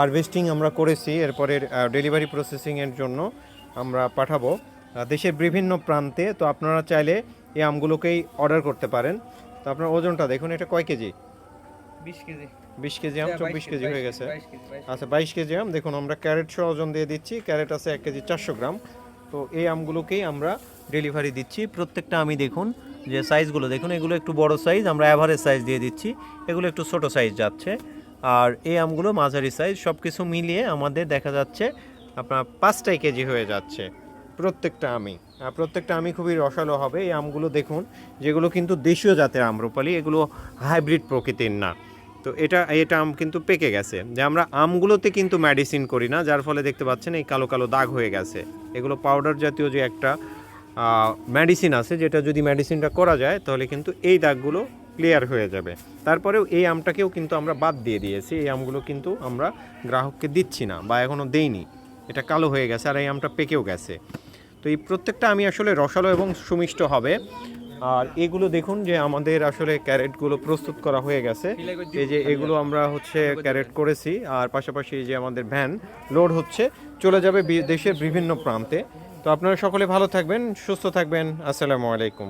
Harvesting আমরা করেছি, এরপরের ডেলিভারি প্রসেসিংয়ের জন্য আমরা পাঠাবো দেশের বিভিন্ন প্রান্তে। তো আপনারা চাইলে এই আমগুলোকেই অর্ডার করতে পারেন। তো আপনার ওজনটা দেখুন, এটা কয় কেজি? 20 কেজি। 20 কেজি আম, 24 কেজি হয়ে গেছে। 22 কেজি। আচ্ছা, 22 কেজি আম। দেখুন আমরা ক্যারেট সহ ওজন দিয়ে দিচ্ছি, ক্যারেট আছে 1 কেজি 400 গ্রাম। তো এই আমগুলোকেই আমরা ডেলিভারি দিচ্ছি। প্রত্যেকটা আমি দেখুন যে সাইজগুলো দেখুন, এগুলো একটু বড় সাইজ, আমরা অ্যাভারেজ সাইজ দিয়ে দিচ্ছি। এগুলো একটু ছোট সাইজ যাচ্ছে, আর এই আমগুলো মাঝারি সাইজ। সব কিছু মিলিয়ে আমাদের দেখা যাচ্ছে আপনার 5টাই কেজি হয়ে যাচ্ছে প্রত্যেকটা আমি। প্রত্যেকটা আমি খুবই রসালো হবে। এই আমগুলো দেখুন, যেগুলো কিন্তু দেশীয় জাতের আম্রপালি, এগুলো হাইব্রিড প্রকৃতির না। তো এটা এটা আম কিন্তু পেকে গেছে। যে আমরা আমগুলোতে কিন্তু মেডিসিন করি না, যার ফলে দেখতে পাচ্ছেন এই কালো কালো দাগ হয়ে গেছে। এগুলো পাউডার জাতীয় যে একটা মেডিসিন আছে, যেটা যদি মেডিসিনটা করা যায় তাহলে কিন্তু এই দাগগুলো ক্লিয়ার হয়ে যাবে। তারপরেও এই আমটাকেও কিন্তু আমরা বাদ দিয়ে দিয়েছি, এই আমগুলো কিন্তু আমরা গ্রাহককে দিচ্ছি না বা এখনও দেইনি। এটা কালো হয়ে গেছে আর এই আমটা পেকেও গেছে। তো এই প্রত্যেকটা আমি আসলে রসালো এবং সুমিষ্ট হবে। আর এগুলো দেখুন যে আমাদের আসলে ক্যারেটগুলো প্রস্তুত করা হয়ে গেছে। এই যে এগুলো আমরা হচ্ছে ক্যারেট করেছি, আর পাশাপাশি যে আমাদের ভ্যান লোড হচ্ছে, চলে যাবে দেশের বিভিন্ন প্রান্তে। তো আপনারা সকলে ভালো থাকবেন, সুস্থ থাকবেন। আসসালামু আলাইকুম।